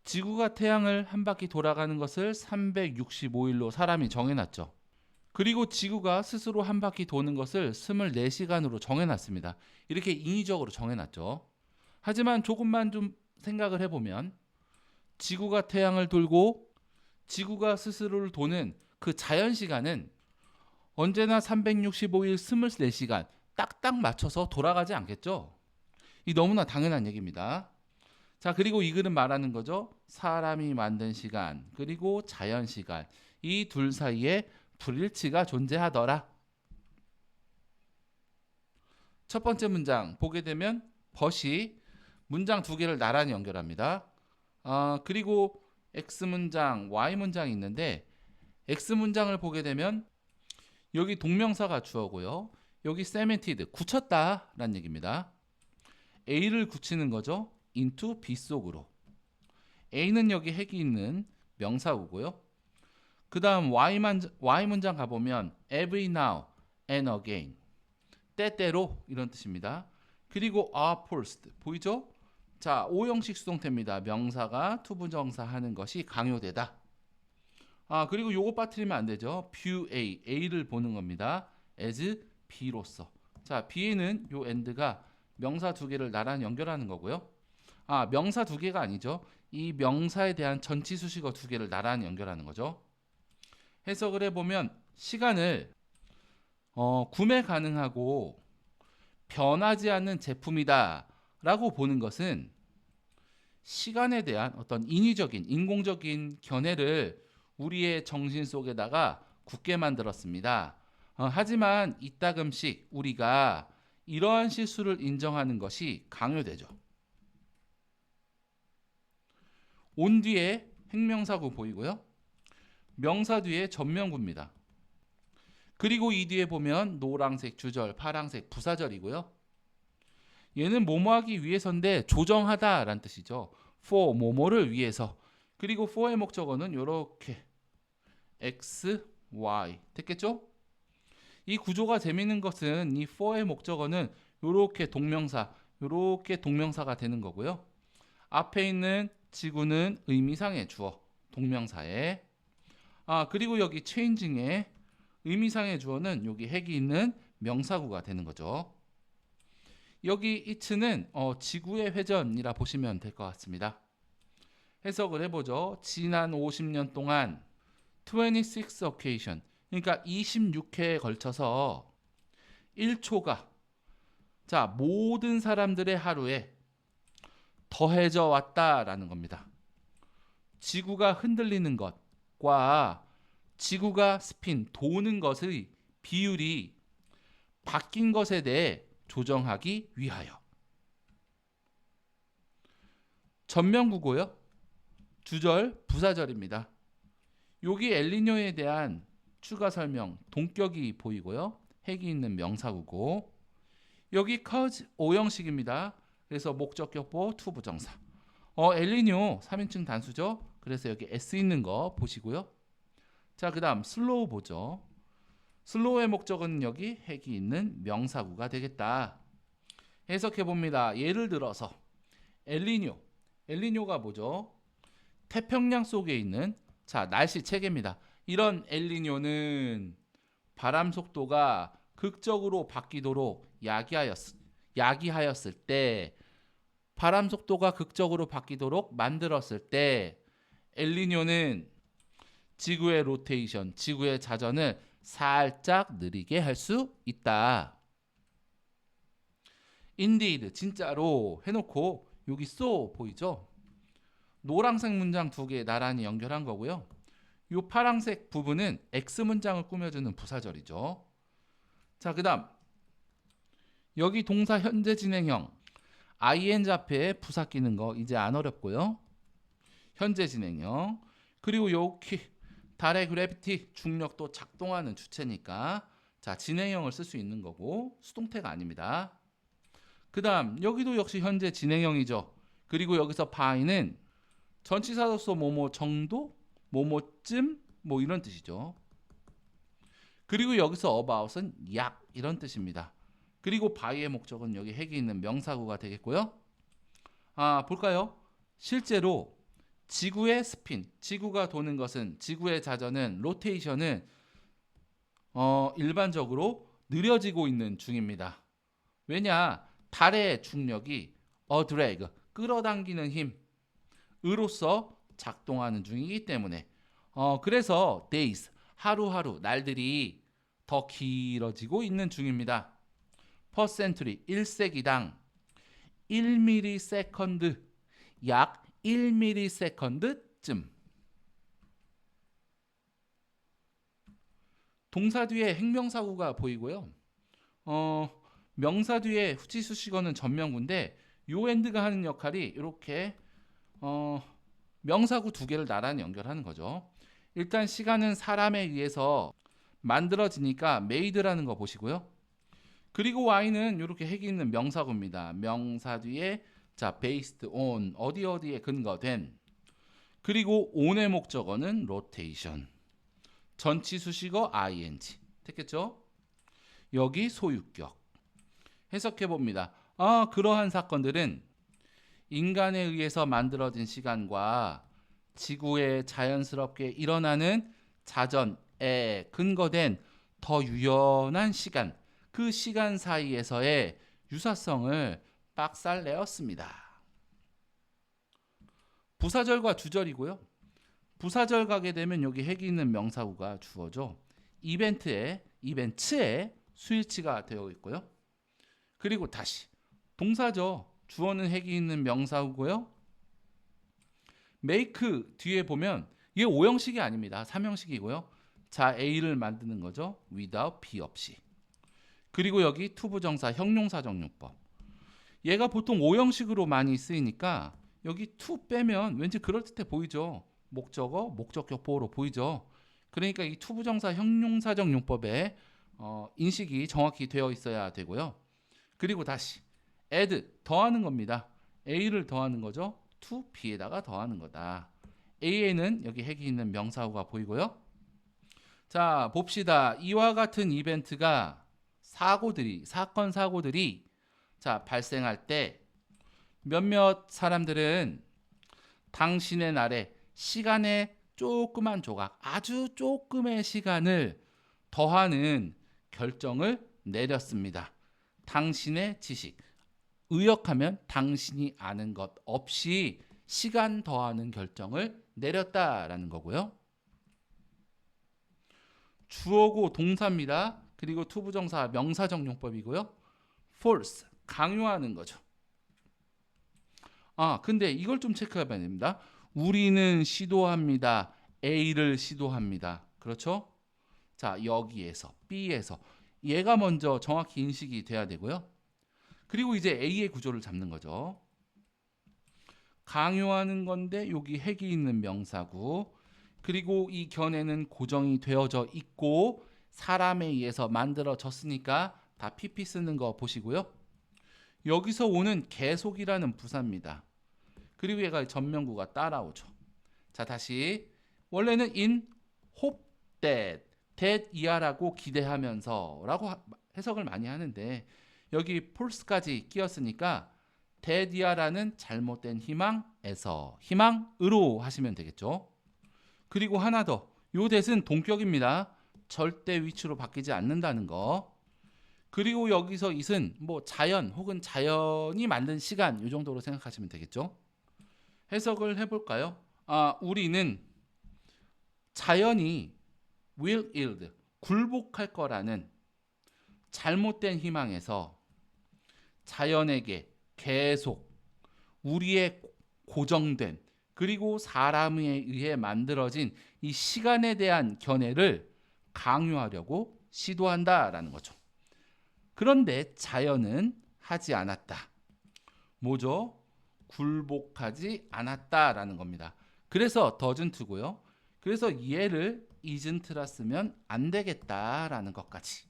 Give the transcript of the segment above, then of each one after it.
지구가 태양을 한 바퀴 돌아가는 것을 365일로 사람이 정해놨죠. 그리고 지구가 스스로 한 바퀴 도는 것을 24시간으로 정해놨습니다. 이렇게 인위적으로 정해놨죠. 하지만 조금만 좀 생각을 해보면 지구가 태양을 돌고 지구가 스스로를 도는 그 자연시간은 언제나 365일 24시간 딱딱 맞춰서 돌아가지 않겠죠? 이 너무나 당연한 얘기입니다. 자, 그리고 이 글은 말하는 거죠. 사람이 만든 시간, 그리고 자연 시간. 이 둘 사이에 불일치가 존재하더라. 첫 번째 문장 보게 되면 벗이 문장 두 개를 나란히 연결합니다. 그리고 X 문장, Y 문장이 있는데 X 문장을 보게 되면 여기 동명사가 주어고요. 여기 cemented, 굳혔다라는 얘기입니다. A를 굳히는 거죠. into B 속으로. A는 여기 핵이 있는 명사구고요. 그 다음 Y 문장 가보면 every now and again. 때때로 이런 뜻입니다. 그리고 are forced. 보이죠? 자, 오형식 수동태입니다. 명사가 투부정사 하는 것이 강요되다. 그리고 요거 빠뜨리면 안 되죠. view A, A를 보는 겁니다. as B로서. 자, B에는 요 and가 명사 두 개를 나란히 연결하는 거고요. 명사 두 개가 아니죠. 이 명사에 대한 전치 수식어 두 개를 나란히 연결하는 거죠. 해석을 해보면 시간을 구매 가능하고 변하지 않는 제품이다 라고 보는 것은 시간에 대한 어떤 인위적인 인공적인 견해를 우리의 정신 속에다가 굳게 만들었습니다. 하지만 이따금씩 우리가 이러한 실수를 인정하는 것이 강요되죠. 온 뒤에 행명사구 보이고요. 명사 뒤에 전명구입니다. 그리고 이 뒤에 보면 노란색 주절, 파란색 부사절이고요. 얘는 뭐뭐하기 위해서인데 조정하다라는 뜻이죠. for 뭐뭐를 위해서. 그리고 for의 목적어는 이렇게 x, y 됐겠죠? 이 구조가 재밌는 것은 이 for의 목적어는 이렇게 동명사가 되는 거고요. 앞에 있는 지구는 의미상의 주어, 동명사에. 그리고 여기 changing의 의미상의 주어는 여기 핵이 있는 명사구가 되는 거죠. 여기 it는 지구의 회전이라 보시면 될 것 같습니다. 해석을 해보죠. 지난 50년 동안 26 occasion, 그러니까 26회에 걸쳐서 1초가 모든 사람들의 하루에 더해져 왔다라는 겁니다. 지구가 흔들리는 것과 지구가 도는 것의 비율이 바뀐 것에 대해 조정하기 위하여. 전명구고요. 주절, 부사절입니다. 여기 엘니뇨에 대한 추가 설명, 동격이 보이고요. 핵이 있는 명사구고, 여기 cause 오형식입니다. 그래서 목적격보 투부정사. 엘니뇨 3인칭 단수죠. 그래서 여기 s 있는 거 보시고요. 자, 그 다음 슬로우 보죠. 슬로우의 목적은 여기 핵이 있는 명사구가 되겠다. 해석해 봅니다. 예를 들어서 엘니뇨가 뭐죠? 태평양 속에 있는 날씨 체계입니다. 이런 엘니뇨는 바람 속도가 극적으로 바뀌도록 야기하였을 때, 바람 속도가 극적으로 바뀌도록 만들었을 때 엘니뇨는 지구의 로테이션, 지구의 자전을 살짝 느리게 할 수 있다. indeed, 진짜로 해놓고 여기 so 보이죠? 노란색 문장 두 개 나란히 연결한 거고요. 이 파란색 부분은 X 문장을 꾸며주는 부사절이죠. 자, 그 다음 여기 동사 현재 진행형 ing 앞에 부사 끼는 거 이제 안 어렵고요. 현재 진행형. 그리고 여기 달의 그래비티, 중력도 작동하는 주체니까 진행형을 쓸 수 있는 거고 수동태가 아닙니다. 그 다음 여기도 역시 현재 진행형이죠. 그리고 여기서 by는 전치사로서 뭐뭐 정도, 뭐뭐쯤 뭐 이런 뜻이죠. 그리고 여기서 about은 약 이런 뜻입니다. 그리고 by의 목적은 여기 핵이 있는 명사구가 되겠고요. 볼까요? 실제로 지구의 스핀, 지구가 도는 것은, 지구의 자전은, 로테이션은 일반적으로 느려지고 있는 중입니다. 왜냐? 달의 중력이 drag, 끌어당기는 힘으로서 작동하는 중이기 때문에. 그래서 days, 하루하루, 날들이 더 길어지고 있는 중입니다. per century, 1세기당 1ms, 약 1ms쯤. 동사 뒤에 행명사구가 보이고요. 명사 뒤에 후치수식어는 전명구인데 요 엔드가 하는 역할이 이렇게 명사구 두 개를 나란히 연결하는 거죠. 일단 시간은 사람에 의해서 만들어지니까 made라는 거 보시고요. 그리고 y는 이렇게 핵이 있는 명사구입니다. 명사 뒤에 based on, 어디에 근거된. 그리고 on의 목적어는 rotation. 전치 수식어 ing. 됐겠죠? 여기 소유격. 해석해 봅니다. 그러한 사건들은 인간에 의해서 만들어진 시간과 지구에 자연스럽게 일어나는 자전에 근거된 더 유연한 시간, 그 시간 사이에서의 유사성을 박살내었습니다. 부사절과 주절이고요. 부사절 가게 되면 여기 핵이 있는 명사구가 주어져 이벤트에 스위치가 되어 있고요. 그리고 다시 동사죠. 주어는 핵이 있는 명사구고요. make 뒤에 보면 이게 5형식이 아닙니다. 3형식이고요. 자, A를 만드는 거죠. without B 없이. 그리고 여기 투부정사 형용사정용법. 얘가 보통 5형식으로 많이 쓰이니까 여기 to 빼면 왠지 그럴듯해 보이죠. 목적어, 목적격 보호로 보이죠. 그러니까 이 투부정사 형용사적 용법에 인식이 정확히 되어 있어야 되고요. 그리고 다시 add, 더하는 겁니다. A를 더하는 거죠. to B에다가 더하는 거다. A에는 여기 핵이 있는 명사구가 보이고요. 자, 봅시다. 이와 같은 이벤트가 사건 사고들이 자, 발생할 때 몇몇 사람들은 당신의 날에 시간의 조그만 조각, 아주 조금의 시간을 더하는 결정을 내렸습니다. 당신의 지식, 의역하면 당신이 아는 것 없이 시간 더하는 결정을 내렸다라는 거고요. 주어고 동사입니다. 그리고 투부정사 명사정용법이고요. false, 강요하는 거죠. 근데 이걸 좀 체크해봐야 됩니다. 우리는 시도합니다. A를 시도합니다. 그렇죠? 자, 여기에서 B에서 얘가 먼저 정확히 인식이 돼야 되고요. 그리고 이제 A의 구조를 잡는 거죠. 강요하는 건데 여기 핵이 있는 명사구. 그리고 이 견해는 고정이 되어져 있고 사람에 의해서 만들어졌으니까 다 PP 쓰는 거 보시고요. 여기서 오는 계속이라는 부사입니다. 그리고 얘가 전명구가 따라오죠. 자, 다시 원래는 in hope that 이하라고 기대하면서 라고 해석을 많이 하는데 여기 false까지 끼었으니까 that 이하라는 잘못된 희망으로 하시면 되겠죠. 그리고 하나 더, 요 that은 동격입니다. 절대 위치로 바뀌지 않는다는 거. 그리고 여기서 it은 뭐 자연 혹은 자연이 만든 시간 이 정도로 생각하시면 되겠죠. 해석을 해볼까요? 우리는 자연이 will yield, 굴복할 거라는 잘못된 희망에서 자연에게 계속 우리의 고정된 그리고 사람에 의해 만들어진 이 시간에 대한 견해를 강요하려고 시도한다라는 거죠. 그런데 자연은 하지 않았다. 뭐죠? 굴복하지 않았다라는 겁니다. 그래서 doesn't고요. 그래서 얘를 isn't라 쓰면 안 되겠다라는 것까지.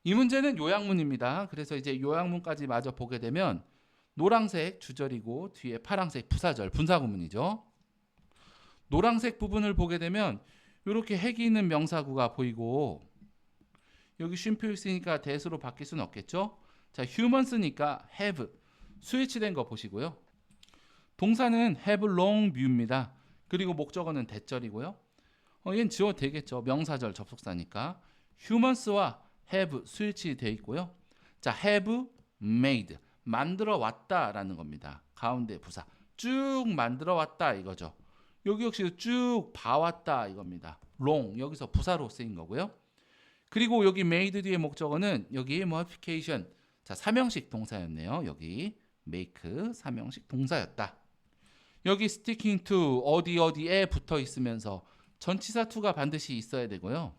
이 문제는 요약문입니다. 그래서 이제 요약문까지 마저 보게 되면 노란색 주절이고 뒤에 파란색 부사절 분사구문이죠. 노란색 부분을 보게 되면 이렇게 핵이 있는 명사구가 보이고 여기 쉼표 있으니까 that으로 바뀔 수는 없겠죠. 자, human 쓰니까 have 스위치된 거 보시고요. 동사는 have long view입니다. 그리고 목적어는 대절이고요. 얘는 지워도 되겠죠. 명사절 접속사니까. humans와 have 스위치 되어 있고요. 자, have made 만들어 왔다라는 겁니다. 가운데 부사 쭉 만들어 왔다 이거죠. 여기 역시 쭉 봐왔다 이겁니다. long 여기서 부사로 쓰인 거고요. 그리고 여기 made 뒤에 목적어는 여기 modification 자 삼형식 동사였네요. 여기 make 삼형식 동사였다. 여기 sticking to 어디에 붙어 있으면서 전치사 to가 반드시 있어야 되고요.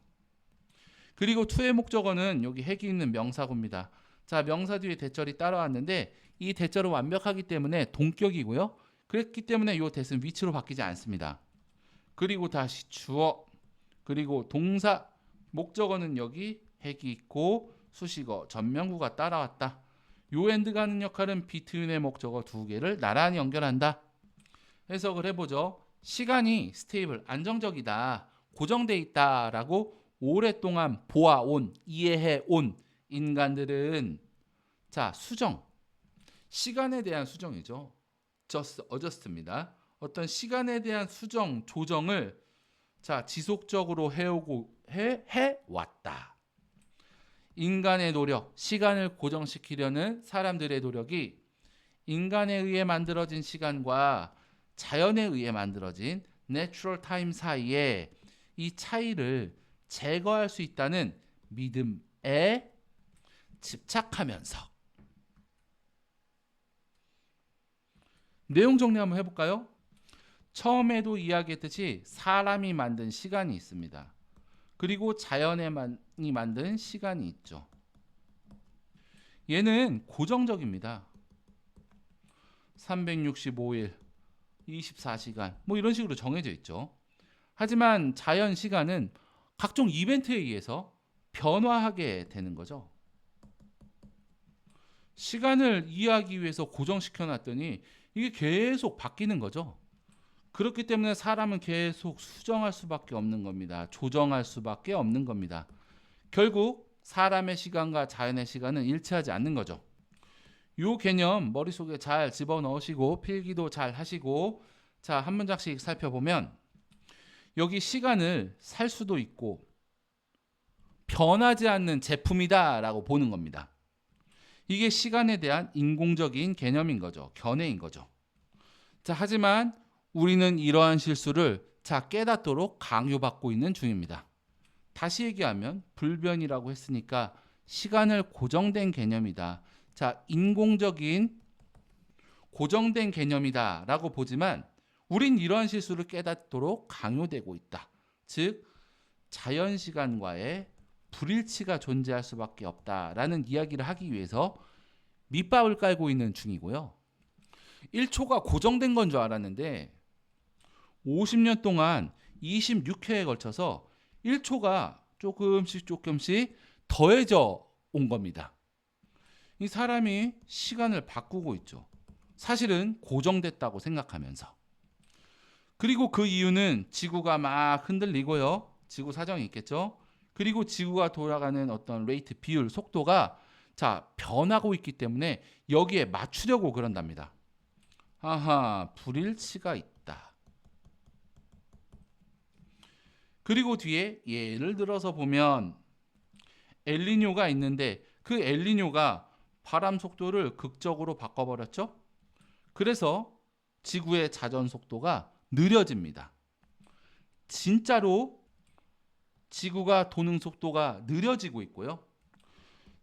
그리고 to의 목적어는 여기 핵이 있는 명사구입니다. 자 명사 뒤에 대절이 따라왔는데 이 대절은 완벽하기 때문에 동격이고요. 그랬기 때문에 이 대는 위치로 바뀌지 않습니다. 그리고 다시 주어 그리고 동사 목적어는 여기 핵이 있고 수식어 전명구가 따라왔다. 요 end가 하는 역할은 between의 목적어 두 개를 나란히 연결한다. 해석을 해보죠. 시간이 스테이블 안정적이다. 고정돼 있다라고 오랫동안 보아온 이해해온 인간들은 자 수정 시간에 대한 수정이죠. adjust입니다. 어떤 시간에 대한 수정 조정을 자 지속적으로 해왔다. 인간의 노력, 시간을 고정시키려는 사람들의 노력이 인간에 의해 만들어진 시간과 자연에 의해 만들어진 내추럴 타임 사이에 이 차이를 제거할 수 있다는 믿음에 집착하면서 내용 정리 한번 해볼까요? 처음에도 이야기했듯이 사람이 만든 시간이 있습니다. 그리고 자연이 만든 시간이 있죠. 얘는 고정적입니다. 365일, 24시간 뭐 이런 식으로 정해져 있죠. 하지만 자연 시간은 각종 이벤트에 의해서 변화하게 되는 거죠. 시간을 이해하기 위해서 고정시켜 놨더니 이게 계속 바뀌는 거죠. 그렇기 때문에 사람은 계속 수정할 수밖에 없는 겁니다. 조정할 수밖에 없는 겁니다. 결국 사람의 시간과 자연의 시간은 일치하지 않는 거죠. 이 개념 머릿속에 잘 집어넣으시고 필기도 잘 하시고 자, 한 문장씩 살펴보면 여기 시간을 살 수도 있고 변하지 않는 제품이다 라고 보는 겁니다. 이게 시간에 대한 인공적인 개념인 거죠. 견해인 거죠. 자, 하지만 우리는 이러한 실수를 자 깨닫도록 강요받고 있는 중입니다. 다시 얘기하면 불변이라고 했으니까 시간을 고정된 개념이다. 자, 인공적인 고정된 개념이다 라고 보지만 우린 이러한 실수를 깨닫도록 강요되고 있다. 즉 자연시간과의 불일치가 존재할 수밖에 없다라는 이야기를 하기 위해서 밑밥을 깔고 있는 중이고요. 1초가 고정된 건 줄 알았는데 50년 동안 26회에 걸쳐서 1초가 조금씩 더해져 온 겁니다. 이 사람이 시간을 바꾸고 있죠. 사실은 고정됐다고 생각하면서. 그리고 그 이유는 지구가 막 흔들리고요. 지구 사정이 있겠죠. 그리고 지구가 돌아가는 어떤 레이트 비율 속도가 자 변하고 있기 때문에 여기에 맞추려고 그런답니다. 아하, 불일치가 있다. 그리고 뒤에 예를 들어서 보면 엘니뇨가 있는데 그 엘니뇨가 바람 속도를 극적으로 바꿔버렸죠. 그래서 지구의 자전 속도가 느려집니다. 진짜로 지구가 도는 속도가 느려지고 있고요.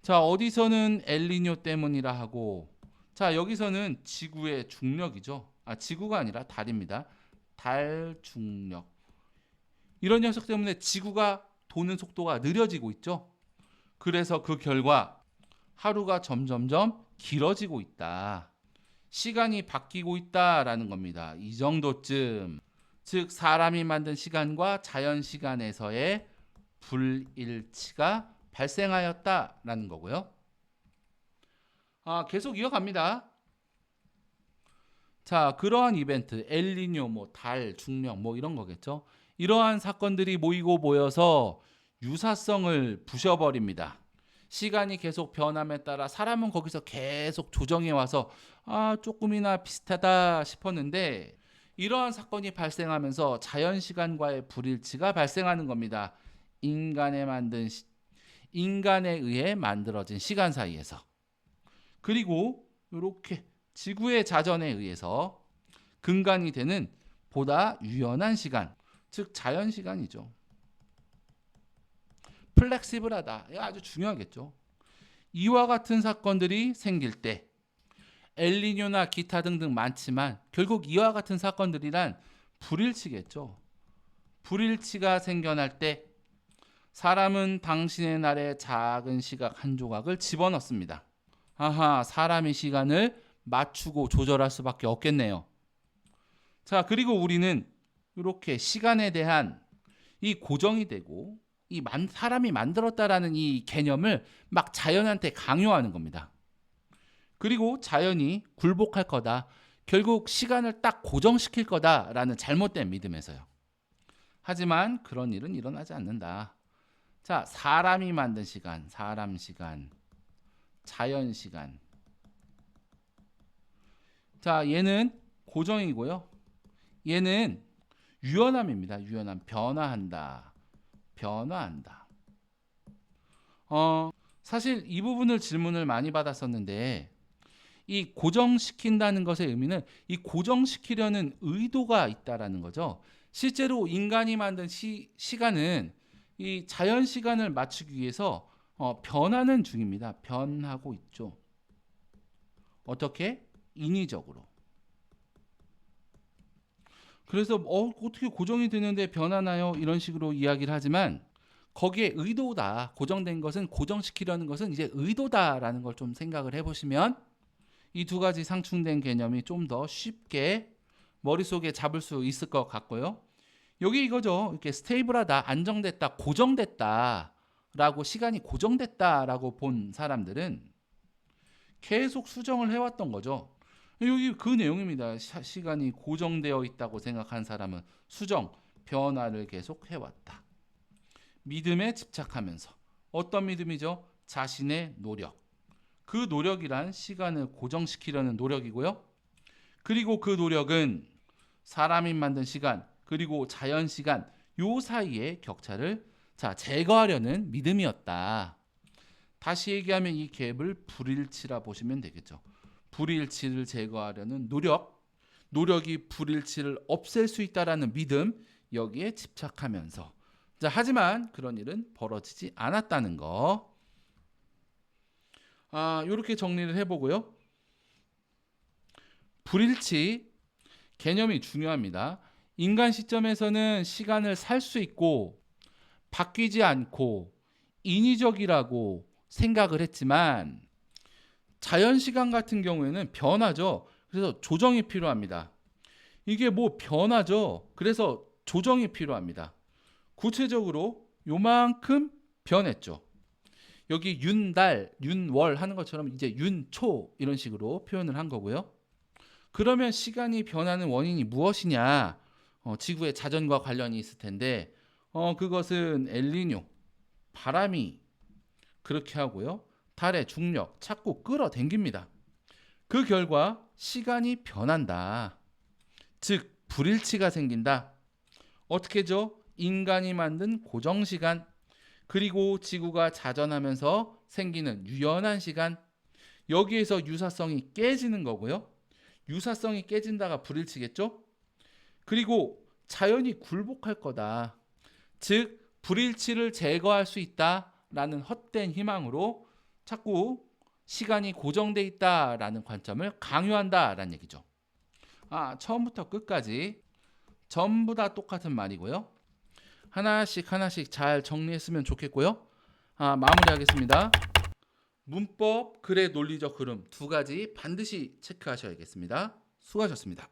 자, 어디서는 엘니뇨 때문이라 하고 자, 여기서는 지구의 중력이죠. 지구가 아니라 달입니다. 달 중력. 이런 녀석 때문에 지구가 도는 속도가 느려지고 있죠. 그래서 그 결과 하루가 점점점 길어지고 있다. 시간이 바뀌고 있다라는 겁니다. 이 정도쯤. 즉 사람이 만든 시간과 자연 시간에서의 불일치가 발생하였다라는 거고요. 계속 이어갑니다. 자, 그러한 이벤트, 엘니뇨, 뭐 달, 중력, 뭐 이런 거겠죠. 이러한 사건들이 모이고 모여서 유사성을 부셔버립니다. 시간이 계속 변함에 따라 사람은 거기서 계속 조정해 와서 조금이나 비슷하다 싶었는데 이러한 사건이 발생하면서 자연시간과의 불일치가 발생하는 겁니다. 인간에 의해 만들어진 시간 사이에서. 그리고 이렇게 지구의 자전에 의해서 근간이 되는 보다 유연한 시간, 즉 자연시간이죠. 플렉시블하다. 이거 아주 중요하겠죠. 이와 같은 사건들이 생길 때 엘니뇨나 기타 등등 많지만 결국 이와 같은 사건들이란 불일치겠죠. 불일치가 생겨날 때 사람은 당신의 날에 작은 시각 한 조각을 집어넣습니다. 사람이 시간을 맞추고 조절할 수밖에 없겠네요. 자, 그리고 우리는 이렇게 시간에 대한 이 고정이 되고 사람이 만들었다라는 이 개념을 막 자연한테 강요하는 겁니다. 그리고 자연이 굴복할 거다. 결국 시간을 딱 고정시킬 거다라는 잘못된 믿음에서요. 하지만 그런 일은 일어나지 않는다. 자, 사람이 만든 시간, 사람 시간, 자연 시간. 자, 얘는 고정이고요. 얘는 유연함입니다. 유연함, 변화한다. 사실 이 부분을 질문을 많이 받았었는데 이 고정시킨다는 것의 의미는 이 고정시키려는 의도가 있다라는 거죠. 실제로 인간이 만든 시간은 이 자연 시간을 맞추기 위해서 변하는 중입니다. 변하고 있죠. 어떻게? 인위적으로. 그래서 어떻게 고정이 되는데 변하나요? 이런 식으로 이야기를 하지만 거기에 의도다. 고정된 것은 고정시키려는 것은 이제 의도다라는 걸 좀 생각을 해보시면 이 두 가지 상충된 개념이 좀 더 쉽게 머릿속에 잡을 수 있을 것 같고요. 여기 이거죠. 이렇게 스테이블하다, 안정됐다, 고정됐다 라고 시간이 고정됐다라고 본 사람들은 계속 수정을 해왔던 거죠. 여기 그 내용입니다. 시간이 고정되어 있다고 생각한 사람은 수정, 변화를 계속 해왔다. 믿음에 집착하면서. 어떤 믿음이죠? 자신의 노력. 그 노력이란 시간을 고정시키려는 노력이고요. 그리고 그 노력은 사람이 만든 시간, 그리고 자연 시간, 요 사이의 격차를 제거하려는 믿음이었다. 다시 얘기하면 이 갭을 불일치라 보시면 되겠죠. 불일치를 제거하려는 노력이 불일치를 없앨 수 있다라는 믿음, 여기에 집착하면서. 하지만 그런 일은 벌어지지 않았다는 거. 이렇게 정리를 해보고요. 불일치 개념이 중요합니다. 인간 시점에서는 시간을 살 수 있고 바뀌지 않고 인위적이라고 생각을 했지만 자연시간 같은 경우에는 변하죠. 그래서 조정이 필요합니다. 이게 변하죠. 그래서 조정이 필요합니다. 구체적으로 요만큼 변했죠. 여기 윤달, 윤월 하는 것처럼 이제 윤초 이런 식으로 표현을 한 거고요. 그러면 시간이 변하는 원인이 무엇이냐? 지구의 자전과 관련이 있을 텐데 그것은 엘니뇨, 바람이 그렇게 하고요. 달의 중력 자꾸 끌어당깁니다. 그 결과 시간이 변한다. 즉 불일치가 생긴다. 어떻게죠? 인간이 만든 고정시간, 그리고 지구가 자전하면서 생기는 유연한 시간, 여기에서 유사성이 깨지는 거고요. 유사성이 깨진다가 불일치겠죠? 그리고 자연이 굴복할 거다. 즉 불일치를 제거할 수 있다라는 헛된 희망으로 자꾸 시간이 고정돼 있다라는 관점을 강요한다라는 얘기죠. 처음부터 끝까지 전부 다 똑같은 말이고요. 하나씩 잘 정리했으면 좋겠고요. 마무리하겠습니다. 문법, 글의 논리적 흐름 두 가지 반드시 체크하셔야겠습니다. 수고하셨습니다.